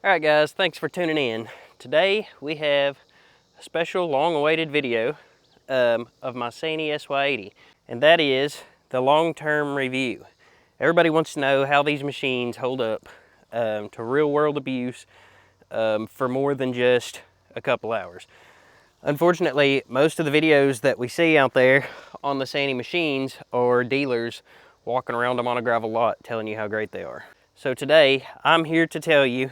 Alright guys, thanks for tuning in. Today we have a special long-awaited video of my SANY SY80, and that is the long-term review. Everybody wants to know how these machines hold up to real-world abuse for more than just a couple hours. Unfortunately, most of the videos that we see out there on the SANY machines are dealers walking around them on a gravel lot telling you how great they are. So today, I'm here to tell you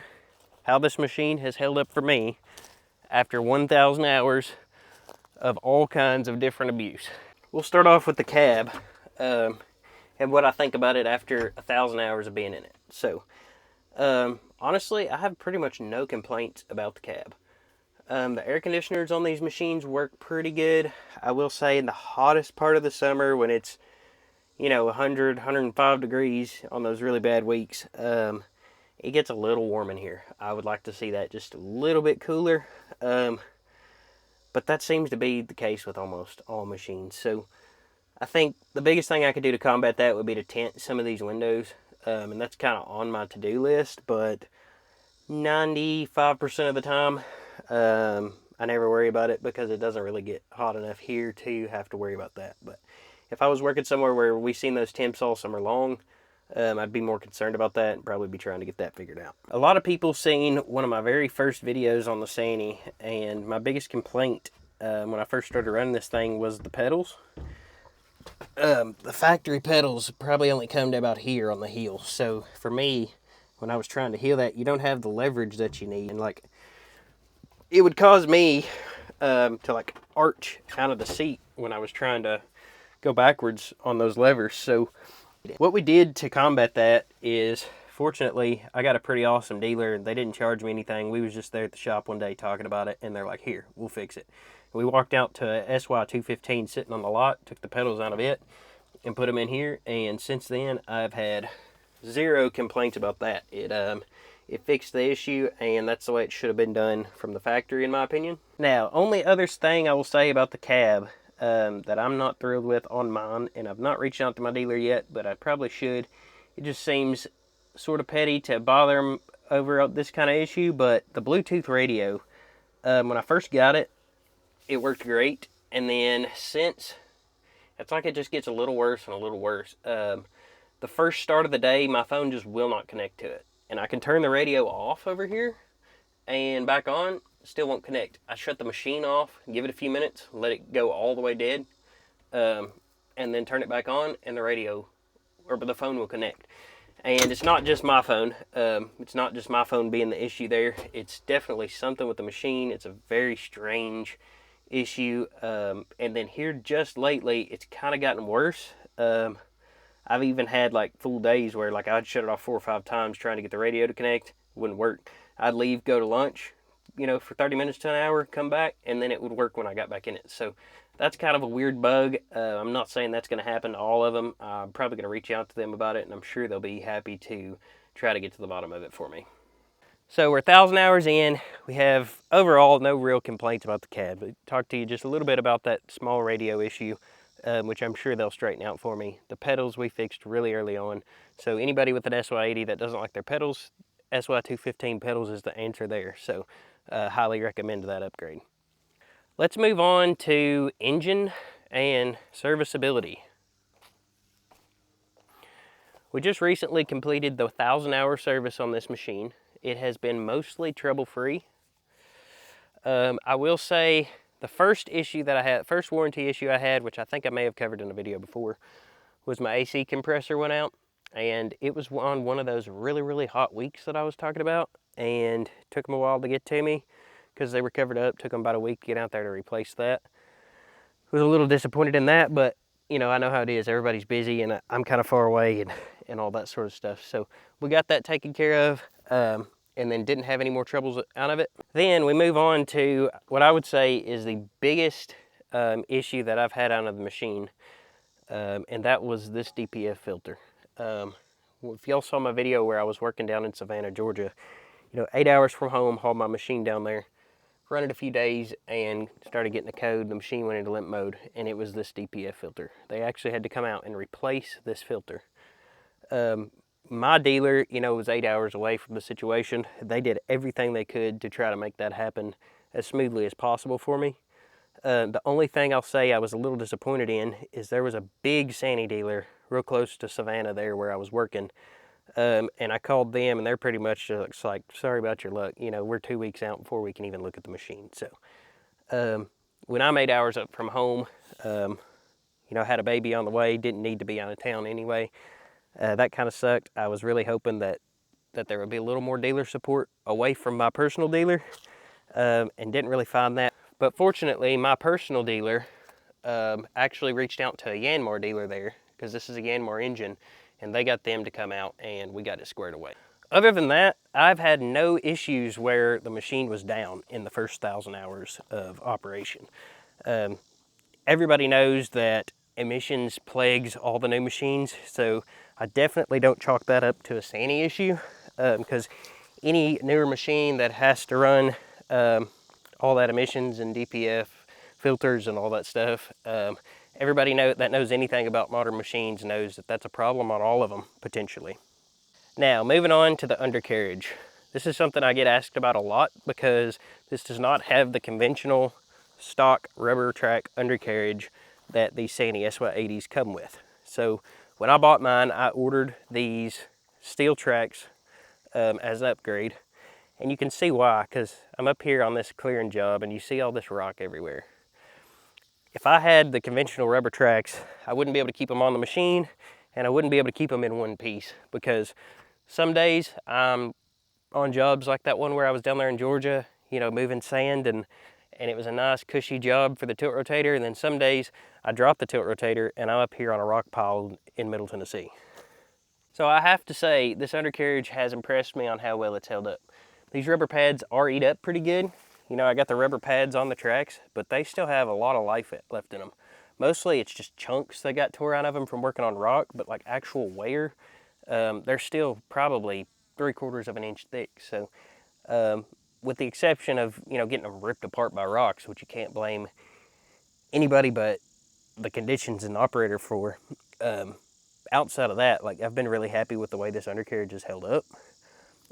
how this machine has held up for me after 1,000 hours of all kinds of different abuse. We'll start off with the cab and what I think about it after 1,000 hours of being in it. So, honestly, I have pretty much no complaints about the cab. The air conditioners on these machines work pretty good. I will say in the hottest part of the summer when it's, 100, 105 degrees on those really bad weeks, it gets a little warm in here. I would like to see that just a little bit cooler. But that seems to be the case with almost all machines. So I think the biggest thing I could do to combat that would be to tint some of these windows. And that's kind of on my to-do list, but 95% of the time, I never worry about it because it doesn't really get hot enough here to have to worry about that. But if I was working somewhere where we've seen those temps all summer long, I'd be more concerned about that and probably be trying to get that figured out. A lot of people seen one of my very first videos on the SANY, and my biggest complaint when I first started running this thing was the pedals. The factory pedals probably only come to about here on the heel. So for me, when I was trying to heel that, you don't have the leverage that you need, and it would cause me to arch out of the seat when I was trying to go backwards on those levers. So what we did to combat that is, fortunately, I got a pretty awesome dealer. They didn't charge me anything. We was just there at the shop one day talking about it, and they're like, here, we'll fix it. And we walked out to a SY215 sitting on the lot, took the pedals out of it, and put them in here, and since then, I've had zero complaints about that. It fixed the issue, and that's the way it should have been done from the factory, in my opinion. Now, only other thing I will say about the cab that I'm not thrilled with on mine, and I've not reached out to my dealer yet, but I probably should. It just seems sort of petty to bother them over this kind of issue, but the Bluetooth radio, when I first got it, it worked great, and then since, it's like it just gets a little worse and a little worse. The first start of the day, my phone just will not connect to it, and I can turn the radio off over here and back on, still won't connect. I shut the machine off, give it a few minutes, let it go all the way dead, and then turn it back on, and the radio, or the phone will connect. And it's not just my phone. It's not just my phone being the issue there. It's definitely something with the machine. It's a very strange issue. And then here just lately, it's kind of gotten worse. I've even had full days where I'd shut it off 4 or 5 times trying to get the radio to connect. It wouldn't work. I'd leave, go to lunch, for 30 minutes to an hour, come back, and then it would work when I got back in it. So that's kind of a weird bug. I'm not saying that's going to happen to all of them. I'm probably going to reach out to them about it, and I'm sure they'll be happy to try to get to the bottom of it for me. So we're 1,000 hours in. We have overall no real complaints about the cab. But talk to you just a little bit about that small radio issue, which I'm sure they'll straighten out for me. The pedals we fixed really early on. So anybody with an SY80 that doesn't like their pedals, SY215 pedals is the answer there. So highly recommend that upgrade. Let's move on to engine and serviceability. We just recently completed the 1,000-hour service on this machine. It has been mostly trouble-free. I will say the first warranty issue I had, which I think I may have covered in a video before, was my AC compressor went out, and it was on one of those really, really hot weeks that I was talking about, and it took them a while to get to me because they were covered up. Took them about a week to get out there to replace that. Was a little disappointed in that, but I know how it is. Everybody's busy, and I'm kind of far away and all that sort of stuff. So we got that taken care of, and then didn't have any more troubles out of it. Then we move on to what I would say is the biggest issue that I've had out of the machine, and that was this DPF filter. If y'all saw my video where I was working down in Savannah, Georgia, 8 hours from home, hauled my machine down there, run it a few days, and started getting the code. The machine went into limp mode, and it was this DPF filter. They actually had to come out and replace this filter. My dealer, was 8 hours away from the situation. They did everything they could to try to make that happen as smoothly as possible for me. The only thing I'll say I was a little disappointed in is there was a big SANY dealer real close to Savannah there where I was working. And I called them, and they're pretty much just like, sorry about your luck. We're 2 weeks out before we can even look at the machine. So when I'm 8 hours up from home, had a baby on the way, didn't need to be out of town anyway. That kind of sucked. I was really hoping that there would be a little more dealer support away from my personal dealer, and didn't really find that. But fortunately, my personal dealer actually reached out to a Yanmar dealer there, because this is a Yanmar engine, and they got them to come out, and we got it squared away. Other than that, I've had no issues where the machine was down in the first 1,000 hours of operation. Everybody knows that emissions plagues all the new machines, so I definitely don't chalk that up to a SANY issue, because any newer machine that has to run all that emissions and DPF filters and all that stuff, everybody that knows anything about modern machines knows that that's a problem on all of them, potentially. Now, moving on to the undercarriage. This is something I get asked about a lot because this does not have the conventional stock rubber track undercarriage that the SANY SY80s come with. So when I bought mine, I ordered these steel tracks as an upgrade. And you can see why, because I'm up here on this clearing job and you see all this rock everywhere. If I had the conventional rubber tracks, I wouldn't be able to keep them on the machine, and I wouldn't be able to keep them in one piece, because some days I'm on jobs like that one where I was down there in Georgia, moving sand, and it was a nice cushy job for the tilt rotator. And then some days I drop the tilt rotator and I'm up here on a rock pile in Middle Tennessee. So I have to say, this undercarriage has impressed me on how well it's held up. These rubber pads are eat up pretty good. I got the rubber pads on the tracks, but they still have a lot of life left in them. Mostly it's just chunks that got tore out of them from working on rock, but like actual wear, they're still probably 3/4 of an inch thick. So with the exception of, getting them ripped apart by rocks, which you can't blame anybody but the conditions and the operator for, outside of that, like, I've been really happy with the way this undercarriage has held up.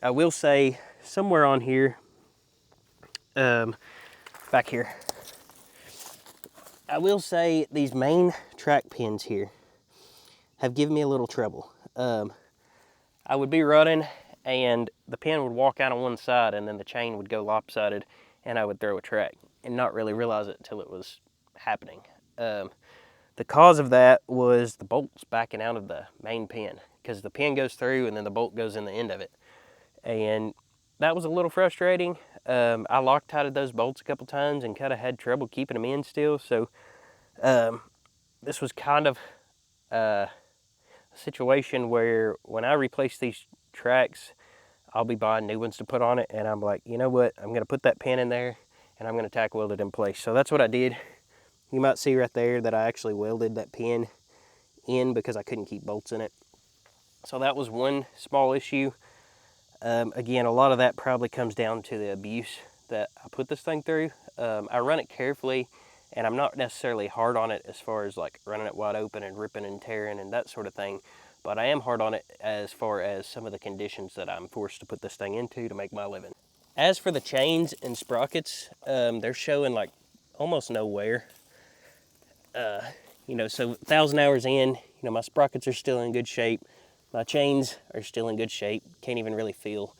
I will say, somewhere on here, back here, I will say these main track pins here have given me a little trouble. I would be running and the pin would walk out on one side and then the chain would go lopsided and I would throw a track and not really realize it until it was happening. The cause of that was the bolts backing out of the main pin, because the pin goes through and then the bolt goes in the end of it. And that was a little frustrating. I Loctited those bolts a couple times and kind of had trouble keeping them in still. So this was kind of a situation where when I replace these tracks, I'll be buying new ones to put on it. And I'm like, you know what? I'm going to put that pin in there and I'm going to tack weld it in place. So that's what I did. You might see right there that I actually welded that pin in because I couldn't keep bolts in it. So that was one small issue. Again, a lot of that probably comes down to the abuse that I put this thing through. I run it carefully, and I'm not necessarily hard on it as far as like running it wide open and ripping and tearing and that sort of thing, but I am hard on it as far as some of the conditions that I'm forced to put this thing into to make my living. As for the chains and sprockets, they're showing like almost no wear. So 1,000 hours in, my sprockets are still in good shape. My chains are still in good shape. Can't even really feel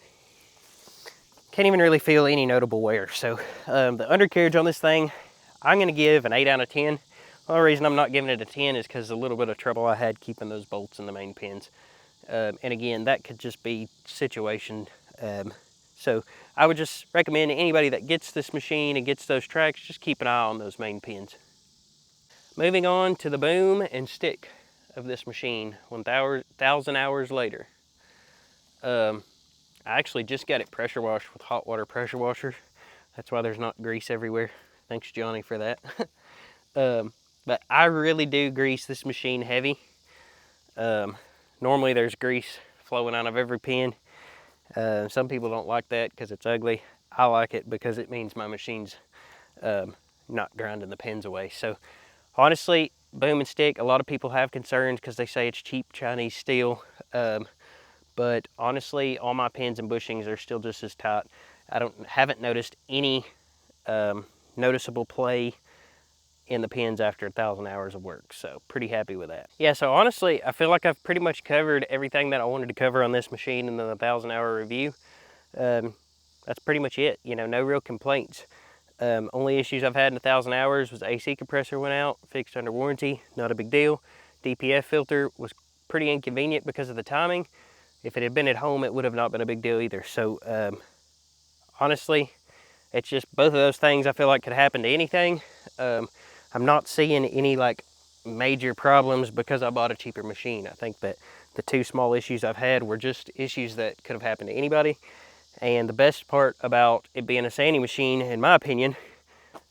any notable wear. So the undercarriage on this thing, I'm going to give an 8 out of 10. The only reason I'm not giving it a 10 is because of a little bit of trouble I had keeping those bolts in the main pins. And again, that could just be situation. So I would just recommend anybody that gets this machine and gets those tracks, just keep an eye on those main pins. Moving on to the boom and stick of this machine 1,000 hours later. I actually just got it pressure washed with hot water pressure washer. That's why there's not grease everywhere. Thanks, Johnny, for that. But I really do grease this machine heavy. Normally there's grease flowing out of every pin. Some people don't like that because it's ugly. I like it because it means my machine's not grinding the pins away. So honestly, boom and stick, a lot of people have concerns because they say it's cheap Chinese steel. but honestly, all my pins and bushings are still just as tight. Haven't noticed any noticeable play in the pins after 1,000 hours of work, so pretty happy with that. Yeah, so honestly, I feel like I've pretty much covered everything that I wanted to cover on this machine in the 1,000-hour review. That's pretty much it. You know, no real complaints. Only issues I've had in 1,000 hours was AC compressor went out, fixed under warranty, not a big deal. DPF filter was pretty inconvenient because of the timing. If it had been at home, it would have not been a big deal either. So honestly, it's just both of those things I feel like could happen to anything. I'm not seeing any like major problems because I bought a cheaper machine. I think that the two small issues I've had were just issues that could have happened to anybody. And the best part about it being a SANY machine, in my opinion,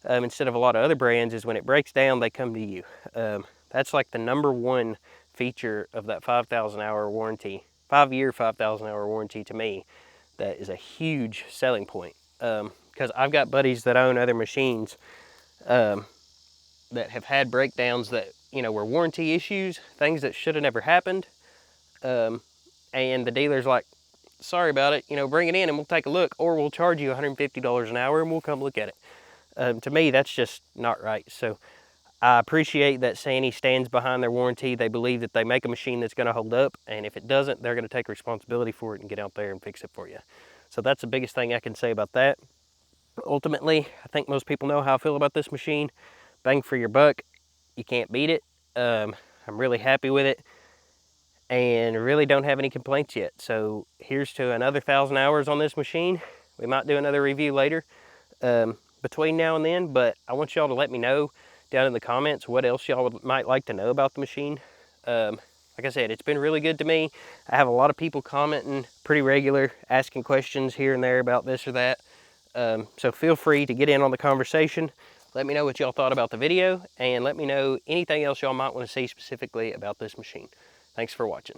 instead of a lot of other brands, is when it breaks down, they come to you. That's like the #1 feature of that 5,000-hour warranty, 5-year, 5,000-hour warranty to me. That is a huge selling point. Because I've got buddies that own other machines that have had breakdowns that, you know, were warranty issues, things that should have never happened. And the dealer's like, sorry about it, you know, bring it in and we'll take a look, or we'll charge you $150 an hour and we'll come look at it. To me, that's just not right. So I appreciate that SANY stands behind their warranty. They believe that they make a machine that's going to hold up, and if it doesn't, they're going to take responsibility for it and get out there and fix it for you. So that's the biggest thing I can say about that. Ultimately, I think most people know how I feel about this machine. Bang for your buck. You can't beat it. I'm really happy with it and really don't have any complaints yet. So here's to another 1,000 hours on this machine. We might do another review later between now and then, but I want y'all to let me know down in the comments what else y'all might like to know about the machine. Like I said, it's been really good to me. I have a lot of people commenting pretty regular, asking questions here and there about this or that. So feel free to get in on the conversation. Let me know what y'all thought about the video, and let me know anything else y'all might want to see specifically about this machine. Thanks for watching.